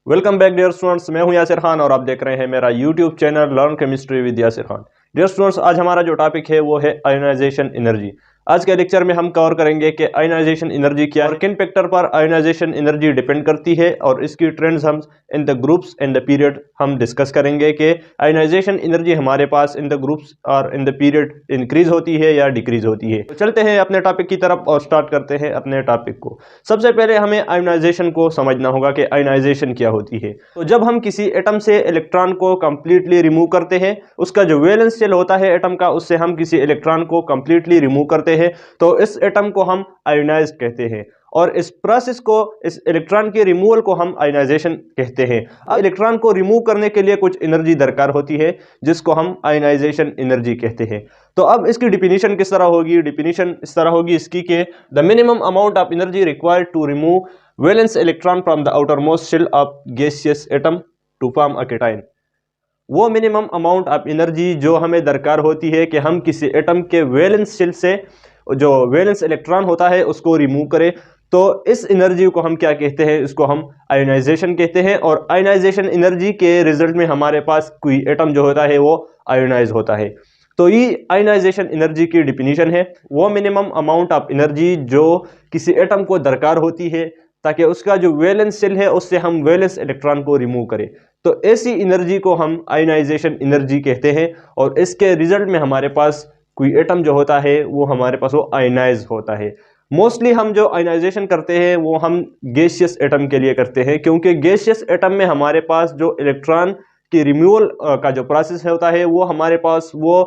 Welcome back dear students, मैं हूं यासिर खान और आप देख रहे हैं मेरा YouTube channel learn chemistry with Yasir Khan. Dear students, आज हमारा जो टॉपिक है वो है आयोनाइजेशन एनर्जी। आज के लेक्चर में हम कवर करेंगे कि आयोनाइजेशन एनर्जी क्या है और किन फैक्टर पर आयोनाइजेशन एनर्जी डिपेंड करती है और इसकी ट्रेंड्स हम in the groups in the period हम डिस्कस करेंगे कि आयोनाइजेशन एनर्जी हमारे पास इन द ग्रुप्स और इन द पीरियड इंक्रीज होती है या डिक्रीज होती है। तो चलते हैं अपने टॉपिक की तरफ और स्टार्ट करते हैं अपने टॉपिक को। सबसे पहले हमें आयोनाइजेशन को समझना होगा कि आयोनाइजेशन क्या होती है। तो जब हम किसी एटम से इलेक्ट्रॉन को कंप्लीटली रिमूव करते हैं, उसका जो वैलेंस शेल होता है एटम का, उससे हम किसी इलेक्ट्रॉन को कंप्लीटली रिमूव करते हैं तो इस एटम को हम आयोनाइज कहते हैं और इस प्रोसेस को, इस इलेक्ट्रॉन के रिमूवल को हम आयोनाइजेशन कहते हैं। अब इलेक्ट्रॉन को रिमूव करने के लिए कुछ एनर्जी दरकार होती है जिसको हम आयोनाइजेशन एनर्जी कहते हैं। तो अब इसकी डिफिनीशन किस तरह होगी? डिफिनीशन इस तरह होगी इसकी कि the minimum amount of energy required to remove valence electron from the outer most shell of gaseous atom to form a cation. वो मिनिमम अमाउंट ऑफ एनर्जी जो हमें दरकार होती है कि हम किसी एटम के वैलेंस शेल से जो वैलेंस इलेक्ट्रॉन होता है उसको रिमूव करें, तो इस एनर्जी को हम क्या कहते हैं? इसको हम आयोनाइजेशन कहते हैं। और आयोनाइजेशन एनर्जी के रिजल्ट में हमारे पास कोई एटम जो होता है वो आयोनाइज होता है। तो ये आयोनाइजेशन एनर्जी की डिफिनीशन है, वो मिनिमम अमाउंट ऑफ एनर्जी जो किसी एटम को दरकार होती है ताकि उसका जो वैलेंस शेल है उससे हम वैलेंस इलेक्ट्रॉन को रिमूव करें। तो ऐसी एनर्जी को हम आयोनाइजेशन एनर्जी कहते हैं और इसके रिजल्ट में हमारे पास कोई एटम जो होता है वो हमारे पास वो आयोनाइज होता है। मोस्टली हम जो आयोनाइजेशन करते हैं वो हम गैसियस एटम के लिए करते हैं, क्योंकि गैसियस एटम में हमारे पास जो इलेक्ट्रॉन की रिमूवल का जो प्रोसेस होता है वो हमारे पास वो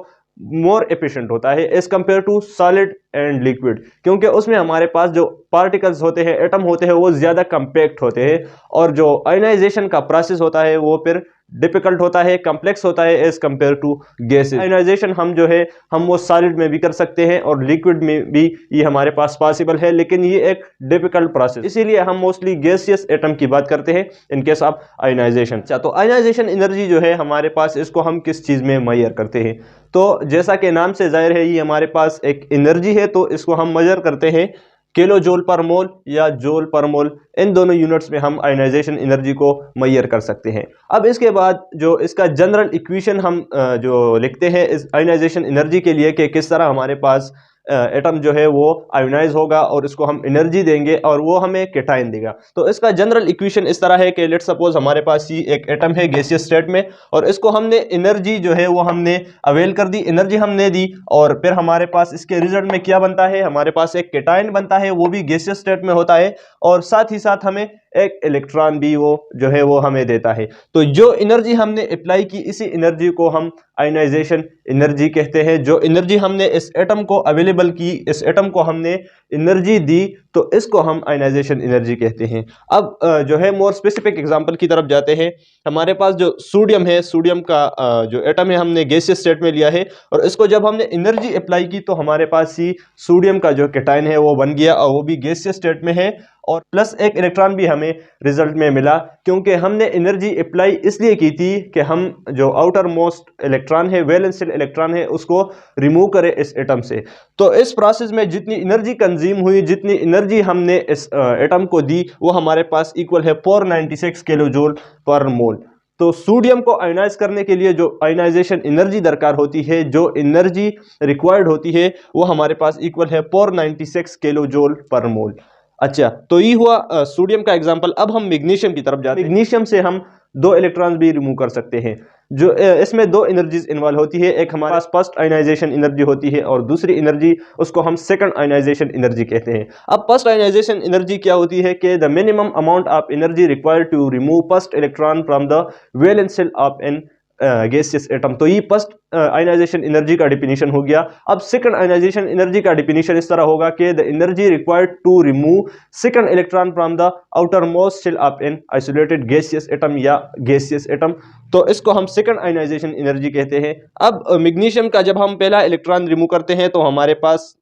मोर एफिशिएंट होता है as compared to solid and liquid, क्योंकि उसमें हमारे पास जो पार्टिकल्स होते हैं, एटम होते हैं, वो ज़्यादा कंपैक्ट होते हैं और जो आयोनाइजेशन का प्रोसेस होता है वो फिर डिफिकल्ट होता है, कम्प्लेक्स होता है as compared to gases. Ionisation हम जो है हम वो सॉलिड में भी कर सकते हैं और लिक्विड में भी ये हमारे पास पॉसिबल है, लेकिन ये एक डिफिकल्ट प्रोसेस, इसीलिए हम मोस्टली गैसियस एटम की बात करते हैं इन केस ऑफ आयोनाइजेशन। तो आयोनाइजेशन एनर्जी जो है हमारे पास, इसको हम किस चीज़ में मेजर करते हैं? तो जैसा कि नाम से जाहिर है ये हमारे पास एक एनर्जी है, तो इसको हम मेजर करते हैं किलो जूल पर मोल या जूल पर मोल। इन दोनों यूनिट्स में हम आयोनाइजेशन एनर्जी को मेजर कर सकते हैं। अब इसके बाद जो इसका जनरल इक्वेशन हम जो लिखते हैं इस आयोनाइजेशन एनर्जी के लिए कि किस तरह हमारे पास एटम जो है वो आयोनाइज होगा और इसको हम एनर्जी देंगे और वो हमें केटायन देगा। तो इसका जनरल इक्वेशन इस तरह है कि लेट्स सपोज हमारे पास ही एक एटम है गैसियस स्टेट में और इसको हमने एनर्जी जो है वो हमने अवेल कर दी, एनर्जी हमने दी और फिर हमारे पास इसके रिजल्ट में क्या बनता है? हमारे पास एक केटायन बनता है, वो भी गैसियस स्टेट में होता है और साथ ही साथ हमें एक इलेक्ट्रॉन भी वो जो है वो हमें देता है। तो जो एनर्जी हमने अप्लाई की, इसी एनर्जी को हम आयोनाइजेशन एनर्जी कहते हैं। जो एनर्जी हमने इस एटम को अवेलेबल की, इस एटम को हमने एनर्जी दी, तो इसको हम आयोनाइजेशन एनर्जी कहते हैं। अब जो है मोर स्पेसिफिक एग्जांपल की तरफ जाते हैं। हमारे पास जो सोडियम है, सोडियम का जो एटम है हमने गैसियस स्टेट में लिया है और इसको जब हमने एनर्जी अप्लाई की तो हमारे पास ही सोडियम का जो केटायन है वो बन गया और वो भी गैसियस स्टेट में है और प्लस एक इलेक्ट्रॉन भी हमें रिजल्ट में मिला, क्योंकि हमने एनर्जी अप्लाई इसलिए की थी कि हम जो आउटर मोस्ट इलेक्ट्रॉन है, वैलेंस इलेक्ट्रॉन है, उसको रिमूव करें इस एटम से। तो इस प्रोसेस में जितनी एनर्जी कंज्यूम हुई, जितनी एनर्जी हमने इस एटम को दी, वो हमारे पास इक्वल है 496 किलो जूल पर मोल। तो सोडियम को आयोनाइज करने के लिए जो आयोनाइजेशन एनर्जी दरकार होती है, जो एनर्जी रिक्वायर्ड होती है, वो हमारे पास इक्वल है 496 किलो जूल पर मोल। अच्छा, तो ये हुआ सोडियम का एग्जांपल। अब हम मैग्नीशियम की तरफ जाते हैं। मैग्नीशियम से हम दो इलेक्ट्रॉन्स भी रिमूव कर सकते हैं। जो इसमें दो एनर्जीज इन्वॉल्व होती है, एक हमारे पास फर्स्ट आयोनाइजेशन एनर्जी होती है और दूसरी एनर्जी उसको हम सेकंड आयोनाइजेशन एनर्जी कहते हैं। अब फर्स्ट आयोनाइजेशन एनर्जी क्या होती है कि the minimum amount of energy required to remove first electron from the valence shell of an gaseous atom. तो ये फर्स्ट आयोनाइजेशन एनर्जी का डिफिनीशन हो गया। अब सेकंड आयोनाइजेशन एनर्जी का डिफिनीशन इस तरह होगा कि the energy required to remove second electron from the outer most shell of an isolated gaseous atom या गैसियस एटम। तो इसको हम सेकंड आयोनाइजेशन एनर्जी कहते हैं। अब मैग्नीशियम का जब हम पहला इलेक्ट्रॉन रिमूव करते हैं तो हमारे पास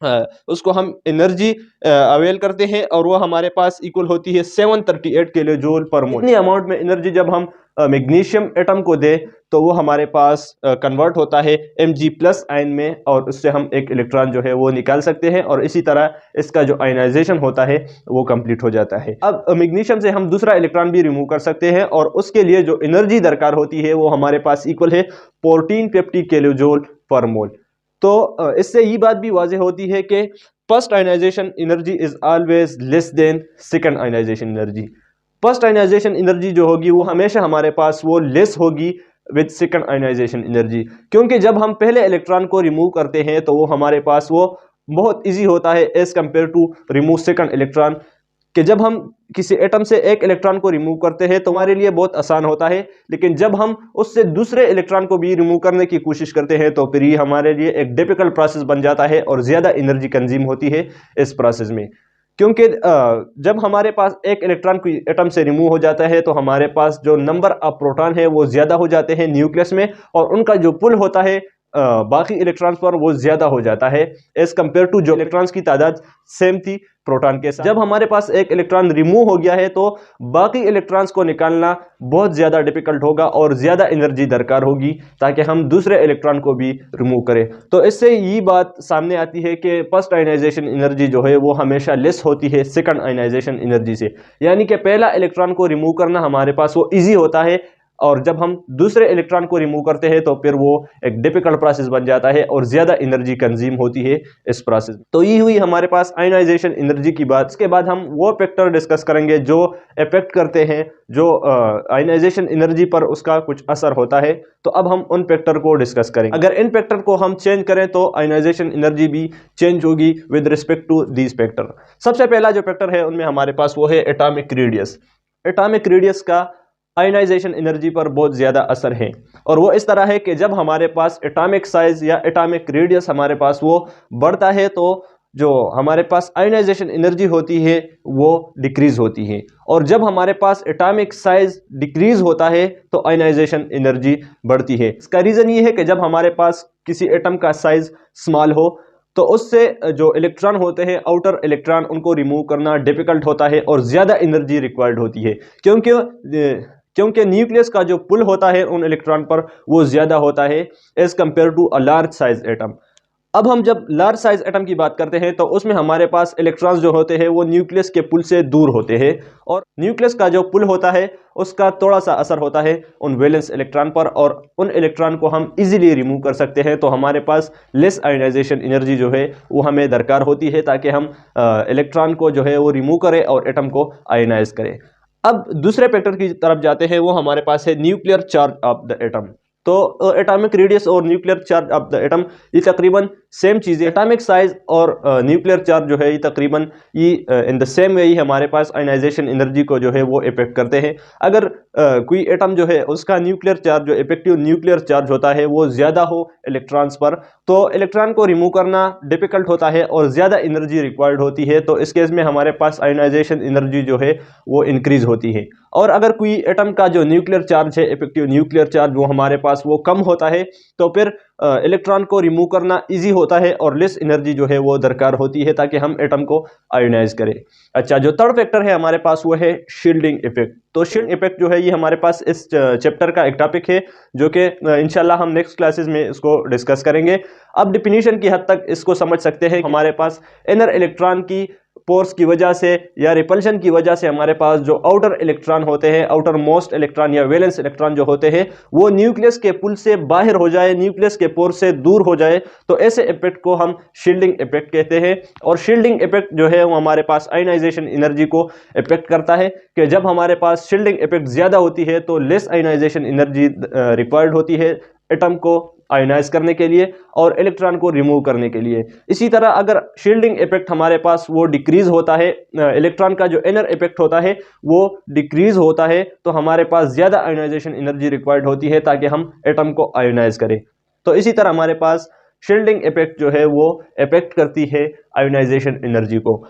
उसको हम एनर्जी अवेल करते हैं और वो हमारे पास इक्वल होती है 738 किलो जूल पर मोल। इतनी अमाउंट में एनर्जी जब हम मैग्नीशियम एटम को दे तो वो हमारे पास कन्वर्ट होता है Mg+ आयन में और उससे हम एक इलेक्ट्रॉन जो है वो निकाल सकते हैं और इसी तरह इसका जो आयनाइजेशन होता है वो कंप्लीट हो जाता है। अब मैग्नीशियम से हम दूसरा इलेक्ट्रॉन भी रिमूव कर सकते हैं और उसके लिए जो एनर्जी दरकार होती है वो हमारे पास इक्वल है 1450 किलो जूल पर मोल। तो इससे ये बात भी वाज़ेह होती है कि first ionisation energy is always less than second ionisation energy. First ionisation energy जो होगी वो हमेशा हमारे पास वो लेस होगी विद सेकंड आयनाइजेशन एनर्जी, क्योंकि जब हम पहले इलेक्ट्रॉन को रिमूव करते हैं तो वो हमारे पास वो बहुत इजी होता है as compared to remove second electron, कि जब हम किसी एटम से एक इलेक्ट्रॉन को रिमूव करते हैं तो हमारे लिए बहुत आसान होता है, लेकिन जब हम उससे दूसरे इलेक्ट्रॉन को भी रिमूव करने की कोशिश करते हैं तो फिर ये हमारे लिए एक डिफिकल्ट प्रोसेस बन जाता है और ज़्यादा एनर्जी कंज्यूम होती है इस प्रोसेस में। क्योंकि जब हमारे पास एक इलेक्ट्रॉन कोई एटम से रिमूव हो जाता है तो हमारे पास जो नंबर ऑफ प्रोटॉन है वो ज़्यादा हो जाते हैं न्यूक्लियस में और उनका जो पुल होता है बाकी इलेक्ट्रॉन्स पर वो ज़्यादा हो जाता है एज कंपेयर टू जो इलेक्ट्रॉन्स की तादाद सेम थी प्रोटॉन के साथ। जब हमारे पास एक इलेक्ट्रॉन रिमूव हो गया है तो बाकी इलेक्ट्रॉन्स को निकालना बहुत ज़्यादा डिफिकल्ट होगा और ज़्यादा एनर्जी दरकार होगी ताकि हम दूसरे इलेक्ट्रॉन को भी रिमूव करें। तो इससे ये बात सामने आती है कि फर्स्ट आयनाइजेशन एनर्जी जो है वो हमेशा लेस होती है सेकंड आयनाइजेशन एनर्जी से, यानी कि पहला इलेक्ट्रॉन को रिमूव करना हमारे पास वो ईजी होता है और जब हम दूसरे इलेक्ट्रॉन को रिमूव करते हैं तो फिर वो एक डिफिकल्ट प्रोसेस बन जाता है और ज़्यादा एनर्जी कंज्यूम होती है इस प्रोसेस में। तो ये हुई हमारे पास आयनाइजेशन एनर्जी की बात। इसके बाद हम वो फैक्टर डिस्कस करेंगे जो इफेक्ट करते हैं जो आयनाइजेशन एनर्जी पर उसका कुछ असर होता है। तो अब हम उन फैक्टर को डिस्कस करेंगे। अगर इन फैक्टर को हम चेंज करें तो आयनाइजेशन एनर्जी भी चेंज होगी with respect to these factor. सबसे पहला जो फैक्टर है उनमें हमारे पास वो है एटॉमिक रेडियस। एटॉमिक रेडियस का आयनाइजेशन एनर्जी पर बहुत ज़्यादा असर है और वो इस तरह है कि जब हमारे पास एटॉमिक साइज या एटॉमिक रेडियस हमारे पास वो बढ़ता है तो जो हमारे पास आयनाइजेशन एनर्जी होती है वो डिक्रीज होती है और जब हमारे पास एटॉमिक साइज डिक्रीज होता है तो आयनाइजेशन एनर्जी बढ़ती है। इसका रीज़न ये है कि जब हमारे पास किसी एटम का साइज स्मॉल हो तो उससे जो इलेक्ट्रॉन होते हैं आउटर इलेक्ट्रॉन उनको रिमूव करना डिफिकल्ट होता है और ज़्यादा एनर्जी रिक्वायर्ड होती है, क्योंकि न्यूक्लियस का जो पुल होता है उन इलेक्ट्रॉन पर वो ज़्यादा होता है as compared to a large size atom. अब हम जब लार्ज साइज एटम की बात करते हैं तो उसमें हमारे पास इलेक्ट्रॉन्स जो होते हैं वो न्यूक्लियस के पुल से दूर होते हैं और न्यूक्लियस का जो पुल होता है उसका थोड़ा सा असर होता है उन वैलेंस इलेक्ट्रॉन पर और उन इलेक्ट्रॉन को हम इजीली रिमूव कर सकते हैं। तो हमारे पास लेस आयनाइजेशन एनर्जी जो है वो हमें दरकार होती है ताकि हम इलेक्ट्रॉन को जो है वो रिमूव करें और एटम को आयनाइज करें। अब दूसरे फैक्टर की तरफ जाते हैं, वो हमारे पास है nuclear charge of the atom. तो एटॉमिक रेडियस और nuclear charge of the atom ये तकरीबन सेम चीज़ है। एटॉमिक साइज और न्यूक्लियर चार्ज जो है ये तकरीबन ये इन द सेम वे ही हमारे पास आयनाइजेशन एनर्जी को जो है वो इफेक्ट करते हैं। अगर कोई एटम जो है उसका न्यूक्लियर चार्ज जो इफेक्टिव न्यूक्लियर चार्ज होता है वो ज़्यादा हो इलेक्ट्रॉन्स पर तो इलेक्ट्रॉन को रिमूव करना डिफिकल्ट होता है और ज़्यादा एनर्जी रिक्वायर्ड होती है। तो इस केस में हमारे पास आयनाइजेशन एनर्जी जो है वो इंक्रीज होती है। और अगर कोई एटम का जो न्यूक्लियर चार्ज है इफेक्टिव न्यूक्लियर चार्ज वो हमारे पास वो कम होता है तो फिर इलेक्ट्रॉन को रिमूव करना इजी होता है और लेस एनर्जी जो है वो दरकार होती है ताकि हम एटम को आयोनाइज करें। अच्छा, जो थर्ड फैक्टर है हमारे पास वो है शील्डिंग इफेक्ट। तो शील्ड इफेक्ट जो है ये हमारे पास इस चैप्टर का एक टॉपिक है जो कि इंशाल्लाह हम नेक्स्ट क्लासेस में इसको डिस्कस करेंगे। अब डिफिनीशन की हद तक इसको समझ सकते हैं। हमारे पास इनर इलेक्ट्रॉन की फोर्स की वजह से या रिपल्शन की वजह से हमारे पास जो आउटर इलेक्ट्रॉन होते हैं, आउटर मोस्ट इलेक्ट्रॉन या वैलेंस इलेक्ट्रॉन जो होते हैं वो न्यूक्लियस के पुल से बाहर हो जाए, न्यूक्लियस के पोर से दूर हो जाए, तो ऐसे इफेक्ट को हम शील्डिंग इफेक्ट कहते हैं। और शील्डिंग इफेक्ट जो है वो हमारे पास आयनाइजेशन एनर्जी को इफेक्ट करता है कि जब हमारे पास शील्डिंग इफेक्ट ज्यादा होती है तो लेस आयनाइजेशन एनर्जी रिक्वायर्ड होती है एटम को आयोनाइज करने के लिए और इलेक्ट्रॉन को रिमूव करने के लिए। इसी तरह अगर शील्डिंग इफेक्ट हमारे पास वो डिक्रीज होता है, इलेक्ट्रॉन का जो इनर इफेक्ट होता है वो डिक्रीज होता है, तो हमारे पास ज़्यादा आयोनाइजेशन एनर्जी रिक्वायर्ड होती है ताकि हम एटम को आयोनाइज करें। तो इसी तरह हमारे पास शील्डिंग इफेक्ट जो है वो इफेक्ट करती है आयोनाइजेशन एनर्जी को।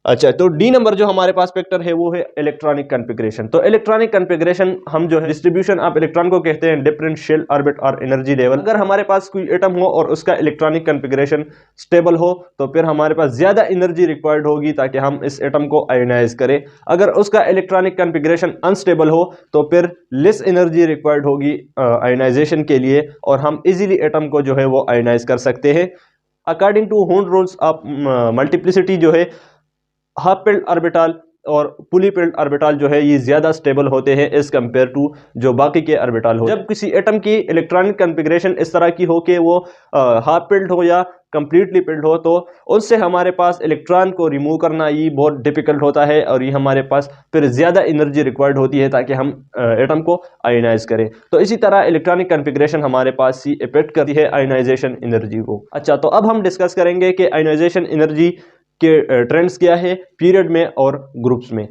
अच्छा, तो डी नंबर जो हमारे पास फैक्टर है वो है इलेक्ट्रॉनिक कॉन्फ़िगरेशन। तो इलेक्ट्रॉनिक कॉन्फ़िगरेशन हम जो है डिस्ट्रीब्यूशन ऑफ इलेक्ट्रॉन को कहते हैं डिफरेंशियल ऑर्बिट और एनर्जी लेवल। अगर हमारे पास कोई एटम हो और उसका इलेक्ट्रॉनिक कॉन्फ़िगरेशन स्टेबल हो तो फिर हमारे पास ज्यादा एनर्जी रिक्वायर्ड होगी ताकि हम इस एटम को आयोनाइज करें। अगर उसका इलेक्ट्रॉनिक कॉन्फ़िगरेशन अनस्टेबल हो तो फिर लेस एनर्जी रिक्वायर्ड होगी आयोनाइजेशन के लिए और हम इजीली एटम को जो है वो आयोनाइज कर सकते हैं। अकॉर्डिंग टू हून रूल्स ऑफ मल्टीप्लिसिटी जो है हाफ फिल्ड ऑर्बिटल और पुली फिल्ड ऑर्बिटल जो है ये ज्यादा स्टेबल होते हैं एज कंपेयर टू जो बाकी के ऑर्बिटल हो। जब किसी एटम की इलेक्ट्रॉनिक कॉन्फ़िगरेशन इस तरह की हो कि वो हाफ फिल्ड हो या कंप्लीटली फिल्ड हो तो उनसे हमारे पास इलेक्ट्रॉन को रिमूव करना ये बहुत डिफिकल्ट होता है और ये हमारे पास फिर ज्यादा एनर्जी रिक्वायर्ड होती है ताकि हम एटम को आयोनाइज करें। तो इसी तरह इलेक्ट्रॉनिक कॉन्फ़िगरेशन हमारे पास ही इफेक्ट करती है आयोनाइजेशन एनर्जी को। अच्छा, तो अब हम डिस्कस करेंगे कि आयोनाइजेशन एनर्जी के ट्रेंड्स क्या है पीरियड में और ग्रुप्स में।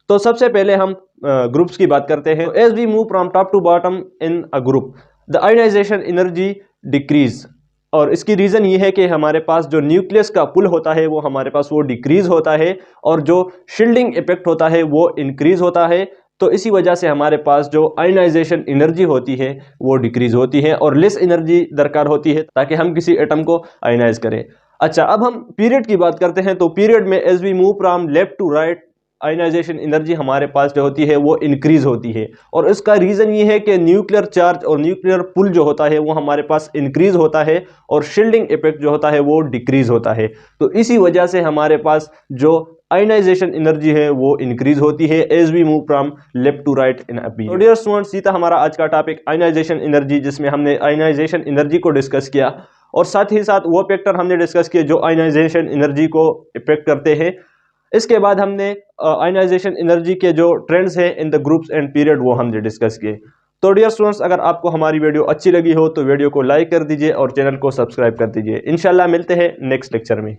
तो सबसे पहले हम ग्रुप्स की बात करते हैं। As we move from top to bottom in a group the ionisation energy decrease. और इसकी रीजन ये है कि हमारे पास जो न्यूक्लियस का पुल होता है वो हमारे पास वो डिक्रीज होता है और जो शील्डिंग इफेक्ट होता है वो इंक्रीज होता है। तो इसी वजह से हमारे पास जो आयोनाइजेशन एनर्जी होती है वो डिक्रीज होती है और लेस एनर्जी दरकार होती है ताकि हम किसी एटम को आयोनाइज करें। अच्छा, अब हम पीरियड की बात करते हैं। तो पीरियड में as we move from left to right ionisation energy हमारे पास जो होती है वो इंक्रीज होती है और इसका रीजन ये है कि न्यूक्लियर चार्ज और न्यूक्लियर पुल जो होता है वो हमारे पास इंक्रीज होता है और शील्डिंग इफेक्ट जो होता है वो डिक्रीज होता है। तो इसी वजह से हमारे पास जो आयोनाइजेशन एनर्जी है वो इंक्रीज होती है as we move from left to right in a period. तो डियर स्टूडेंट्स, ये था हमारा आज का टॉपिक आयोनाइजेशन एनर्जी, जिसमें हमने आयोनाइजेशन एनर्जी को डिस्कस किया और साथ ही साथ वो फैक्टर हमने डिस्कस किए जो आयोनाइजेशन एनर्जी को इफेक्ट करते हैं। इसके बाद हमने आयोनाइजेशन एनर्जी के जो ट्रेंड्स हैं in the groups and period वो हमने डिस्कस किए। तो डियर स्टूडेंट्स, अगर आपको हमारी वीडियो अच्छी लगी हो तो वीडियो को लाइक कर दीजिए और चैनल को सब्सक्राइब कर दीजिए। इंशाल्लाह मिलते हैं नेक्स्ट लेक्चर में।